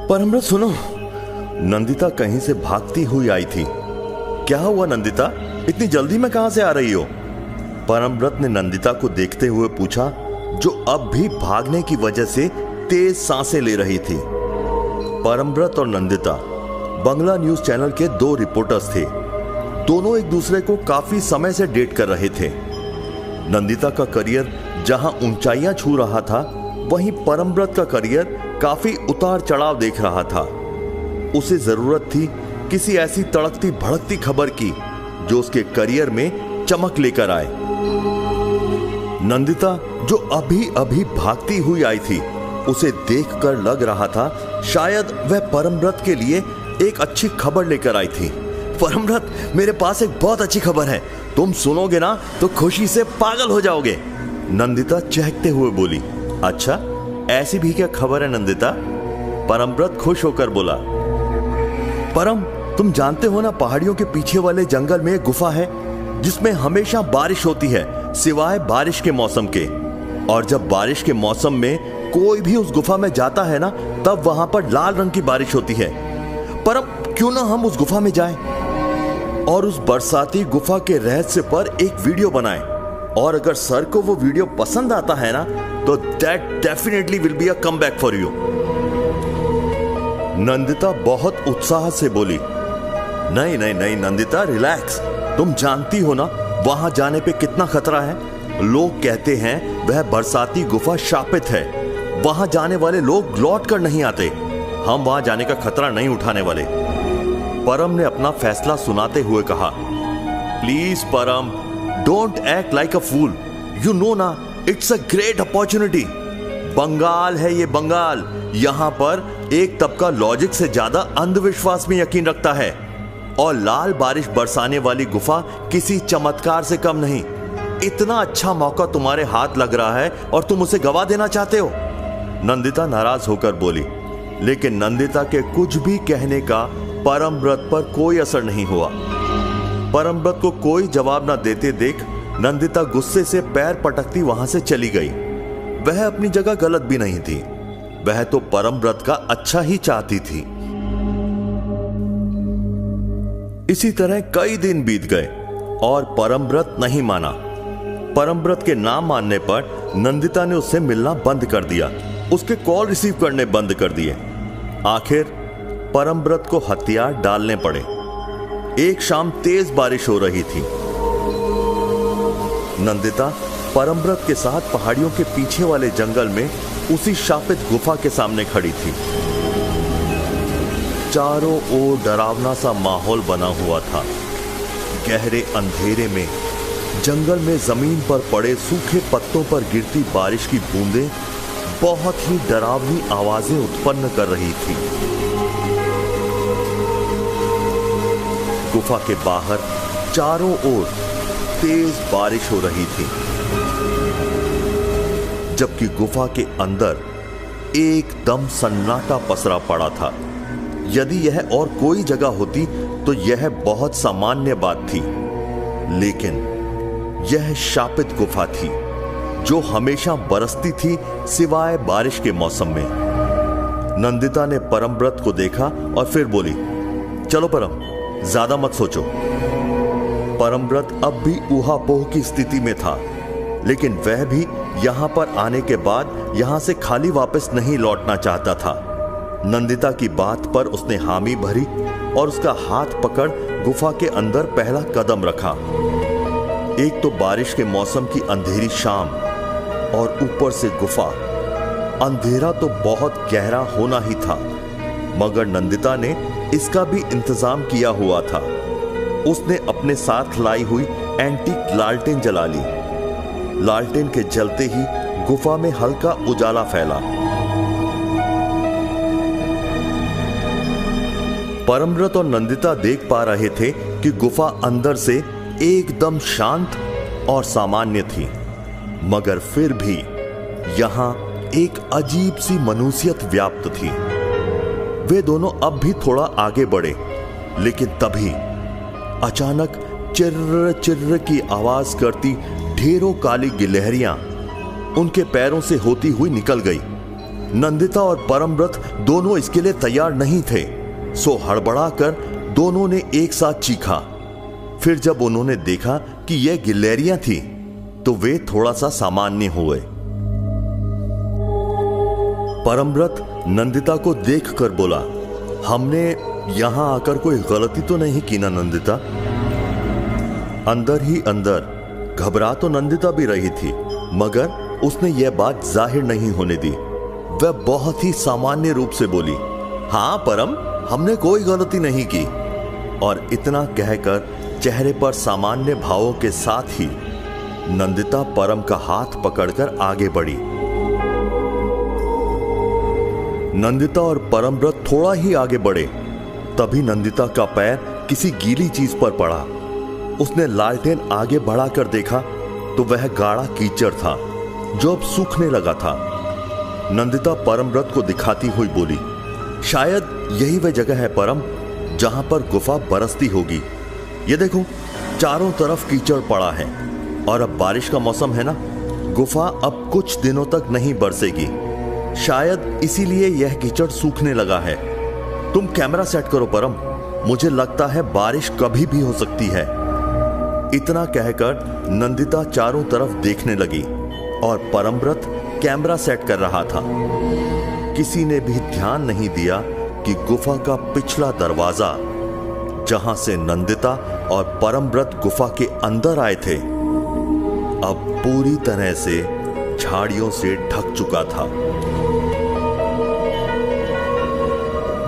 परमव्रत सुनो, नंदिता कहीं से भागती हुई आई थी। क्या हुआ नंदिता, इतनी जल्दी में कहां से आ रही हो? परमव्रत ने नंदिता को देखते हुए पूछा, जो अब भी भागने की वजह से तेज सांसें ले रही थी। परमव्रत और नंदिता बंगला न्यूज चैनल के 2 रिपोर्टर्स थे। दोनों एक दूसरे को काफी समय से डेट कर रहे थे। नंदिता का करियर जहां ऊंचाइयां छू रहा था, वहीं परमव्रत का करियर काफी उतार चढ़ाव देख रहा था। उसे जरूरत थी किसी ऐसी तड़कती भड़कती खबर की जो उसके करियर में चमक लेकर आए। नंदिता जो अभी अभी भागती हुई आई थी, उसे देखकर लग रहा था शायद वह परमव्रत के लिए एक अच्छी खबर लेकर आई थी। परमव्रत, मेरे पास एक बहुत अच्छी खबर है, तुम सुनोगे ना तो खुशी से पागल हो जाओगे, नंदिता चहकते हुए बोली। अच्छा, ऐसी भी क्या खबर है नंदिता? परमव्रत खुश होकर बोला। परम, तुम जानते हो ना, पहाड़ियों के पीछे वाले जंगल में एक गुफा है जिसमें हमेशा बारिश होती है, सिवाय बारिश के मौसम के। और जब बारिश के मौसम में कोई भी उस गुफा में जाता है ना, तब वहां पर लाल रंग की बारिश होती है। परम, क्यों ना हम उस गुफा में जाएं और उस बरसाती गुफा के रहस्य पर एक वीडियो बनाएं, और अगर सर को वो वीडियो पसंद आता है ना, तो that definitely will be a comeback for you. Nandita बहुत उत्साह से बोली। नहीं नहीं नहीं नंदिता, रिलैक्स, तुम जानती हो ना वहां जाने पे कितना खतरा है। लोग कहते हैं वह बरसाती गुफा शापित है, वहां जाने वाले लोग लौट कर नहीं आते। हम वहां जाने का खतरा नहीं उठाने वाले। परम ने अपना फैसला सुनाते हुए कहा। Please Param, don't act like a fool, you know ना, it's a great opportunity. Bengal है ये बंगाल, यहां पर एक तबका लॉजिक से ज्यादा अंधविश्वास में यकीन रखता है, और लाल बारिश बरसाने वाली गुफा किसी चमत्कार से कम नहीं। इतना अच्छा मौका तुम्हारे हाथ लग रहा है और तुम उसे गवा देना चाहते हो, नंदिता नाराज होकर बोली। लेकिन नंदिता के कुछ भी कहने का परमव्रत पर कोई असर नहीं हुआ। परमव्रत को कोई जवाब न देते देख नंदिता गुस्से से पैर पटकती वहां से चली गई। वह अपनी जगह गलत भी नहीं थी, वह तो परमव्रत का अच्छा ही चाहती थी। इसी तरह कई दिन बीत गए और परमव्रत नहीं माना। परमव्रत के ना मानने पर नंदिता ने उससे मिलना बंद कर दिया, उसके कॉल रिसीव करने बंद कर दिए। आखिर परमव्रत को हथियार डालने पड़े। एक शाम तेज बारिश हो रही थी। नंदिता परमव्रत के साथ पहाड़ियों के पीछे वाले जंगल में उसी शापित गुफा के सामने खड़ी थी। चारों ओर डरावना सा माहौल बना हुआ था। गहरे अंधेरे में जंगल में जमीन पर पड़े सूखे पत्तों पर गिरती बारिश की बूंदें बहुत ही डरावनी आवाजें उत्पन्न कर रही थी। गुफा के बाहर चारों ओर तेज बारिश हो रही थी, जबकि गुफा के अंदर एकदम सन्नाटा पसरा पड़ा था। यदि यह और कोई जगह होती तो यह बहुत सामान्य बात थी, लेकिन यह शापित गुफा थी जो हमेशा बरसती थी सिवाय बारिश के मौसम में। नंदिता ने परमव्रत को देखा और फिर बोली, चलो परम, ज्यादा मत सोचो। परमव्रत अब भी ऊहापोह की स्थिति में था, लेकिन वह भी यहां पर आने के बाद यहां से खाली वापस नहीं लौटना चाहता था। नंदिता की बात पर उसने हामी भरी और उसका हाथ पकड़ गुफा के अंदर पहला कदम रखा। एक तो बारिश के मौसम की अंधेरी शाम और ऊपर से गुफा। अंधेरा तो बहुत गहरा होना ही था, मगर नंदिता ने इसका भी इंतजाम किया हुआ था। उसने अपने साथ लाई हुई एंटीक लालटेन जला ली। लालटेन के जलते ही गुफा में हल्का उजाला फैला। परमव्रत और नंदिता देख पा रहे थे कि गुफा अंदर से एकदम शांत और सामान्य थी, मगर फिर भी यहां एक अजीब सी मनुष्यत व्याप्त थी। वे दोनों अब भी थोड़ा आगे बढ़े, लेकिन तभी अचानक चिर्र चिर्र की आवाज करती ढेरों काली गिलहरियां उनके पैरों से होती हुई निकल गई। नंदिता और परमव्रत दोनों इसके लिए तैयार नहीं थे, सो हड़बड़ाकर दोनों ने एक साथ चीखा। फिर जब उन्होंने देखा कि यह गिलहरियां थी तो वे थोड़ा सा सामान्य हुए। परमव्रत नंदिता को देखकर बोला, हमने यहां आकर कोई गलती तो नहीं की ना नंदिता? अंदर ही अंदर घबरा तो नंदिता भी रही थी, मगर उसने यह बात जाहिर नहीं होने दी। वह बहुत ही सामान्य रूप से बोली, हां परम, हमने कोई गलती नहीं की। और इतना कहकर चेहरे पर सामान्य भावों के साथ ही नंदिता परम का हाथ पकड़कर आगे बढ़ी। नंदिता और परमव्रत थोड़ा ही आगे बढ़े, तभी नंदिता का पैर किसी गीली चीज पर पड़ा। उसने लालटेन आगे बढ़ाकर देखा तो वह गाढ़ा कीचड़ था जो अब सूखने लगा था। नंदिता परमव्रत को दिखाती हुई बोली, शायद यही वह जगह है परम जहां पर गुफा बरसती होगी। ये देखो, चारों तरफ कीचड़ पड़ा है और अब बारिश का मौसम है ना, गुफा अब कुछ दिनों तक नहीं बरसेगी। शायद इसीलिए यह कीचड़ सूखने लगा है। तुम कैमरा सेट करो परम, मुझे लगता है बारिश कभी भी हो सकती है। इतना कहकर नंदिता चारों तरफ देखने लगी और परमव्रत कैमरा सेट कर रहा था। किसी ने भी ध्यान नहीं दिया कि गुफा का पिछला दरवाजा, जहां से नंदिता और परमव्रत गुफा के अंदर आए थे, अब पूरी तरह से झाड़ियों से ढक चुका था।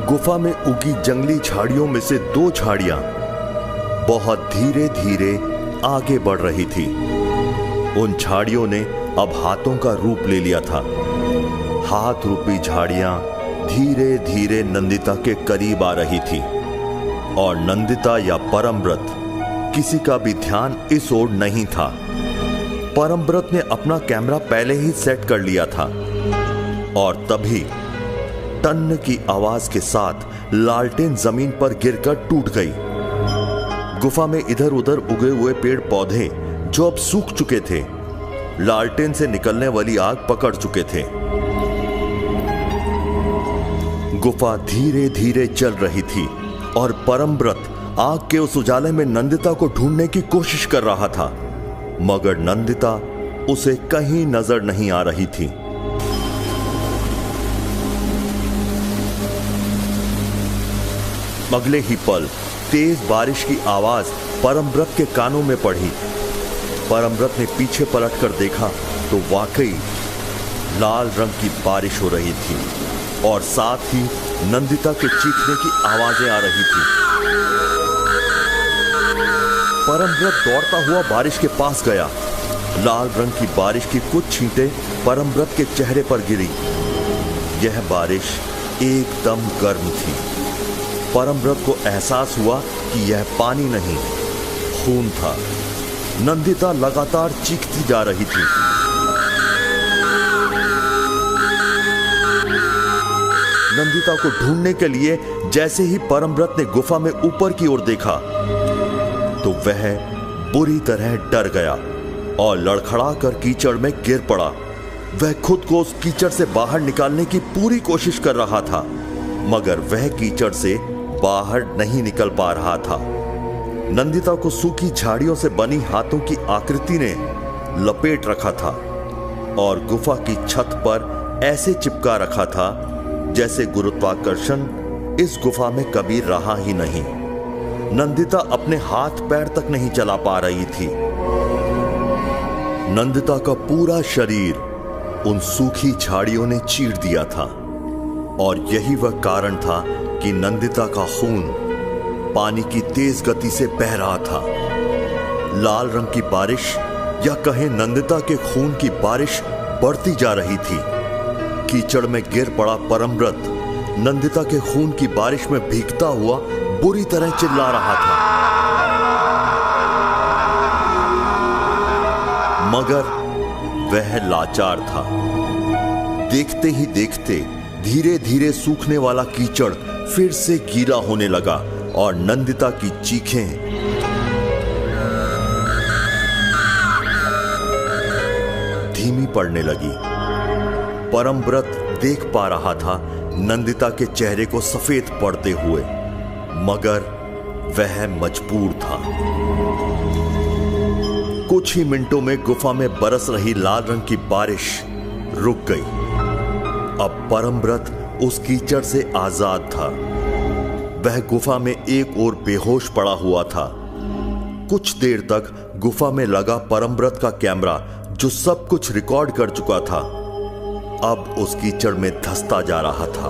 गुफा में उगी जंगली झाड़ियों में से दो झाड़ियां बहुत धीरे धीरे आगे बढ़ रही थी। उन झाड़ियों ने अब हाथों का रूप ले लिया था। हाथ रूपी झाड़ियां धीरे धीरे नंदिता के करीब आ रही थी और नंदिता या परमव्रत किसी का भी ध्यान इस ओर नहीं था। परमव्रत ने अपना कैमरा पहले ही सेट कर लिया था और तभी टन की आवाज के साथ लालटेन जमीन पर गिरकर टूट गई। गुफा में इधर उधर उगे हुए पेड़ पौधे जो अब सूख चुके थे, लालटेन से निकलने वाली आग पकड़ चुके थे। गुफा धीरे धीरे चल रही थी और परमव्रत आग के उस उजाले में नंदिता को ढूंढने की कोशिश कर रहा था, मगर नंदिता उसे कहीं नजर नहीं आ रही थी। अगले ही पल तेज बारिश की आवाज परमव्रत के कानों में पड़ी। परमव्रत ने पीछे पलटकर देखा तो वाकई लाल रंग की बारिश हो रही थी और साथ ही नंदिता के चीखने की आवाजें आ रही थी। परमव्रत दौड़ता हुआ बारिश के पास गया। लाल रंग की बारिश की कुछ छींटें परमव्रत के चेहरे पर गिरी। यह बारिश एकदम गर्म थी। परमव्रत को एहसास हुआ कि यह पानी नहीं, खून था। नंदिता लगातार चीखती जा रही थी। नंदिता को ढूंढने के लिए जैसे ही परमव्रत ने गुफा में ऊपर की ओर देखा तो वह बुरी तरह डर गया और लड़खड़ाकर कीचड़ में गिर पड़ा। वह खुद को उस कीचड़ से बाहर निकालने की पूरी कोशिश कर रहा था, मगर वह कीचड़ से बाहर नहीं निकल पा रहा था। नंदिता को सूखी झाड़ियों से बनी हाथों की आकृति ने लपेट रखा था और गुफा की छत पर ऐसे चिपका रखा था जैसे गुरुत्वाकर्षण इस गुफा में कभी रहा ही नहीं। नंदिता अपने हाथ पैर तक नहीं चला पा रही थी। नंदिता का पूरा शरीर उन सूखी झाड़ियों ने चीर दिया था और यही वह कारण था कि नंदिता का खून पानी की तेज गति से बह रहा था। लाल रंग की बारिश या कहें नंदिता के खून की बारिश बढ़ती जा रही थी। कीचड़ में गिर पड़ा परमव्रत नंदिता के खून की बारिश में भीगता हुआ बुरी तरह चिल्ला रहा था, मगर वह लाचार था। देखते ही देखते धीरे धीरे सूखने वाला कीचड़ फिर से गीला होने लगा और नंदिता की चीखें धीमी पड़ने लगी। परमव्रत देख पा रहा था नंदिता के चेहरे को सफेद पड़ते हुए, मगर वह मजबूर था। कुछ ही मिनटों में गुफा में बरस रही लाल रंग की बारिश रुक गई। अब परमव्रत उस कीचड़ से आजाद था। वह गुफा में एक ओर बेहोश पड़ा हुआ था। कुछ देर तक गुफा में लगा परमव्रत का कैमरा, जो सब कुछ रिकॉर्ड कर चुका था, अब उस कीचड़ में धंसता जा रहा था।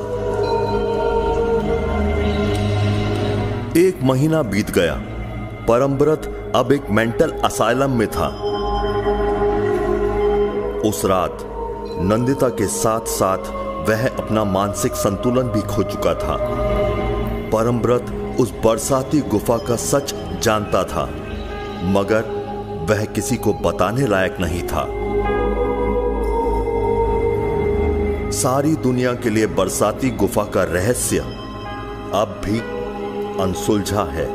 1 महीना बीत गया। परमव्रत अब एक मेंटल असाइलम में था। उस रात नंदिता के साथ साथ वह अपना मानसिक संतुलन भी खो चुका था। परमव्रत उस बरसाती गुफा का सच जानता था, मगर वह किसी को बताने लायक नहीं था। सारी दुनिया के लिए बरसाती गुफा का रहस्य अब भी अनसुलझा है।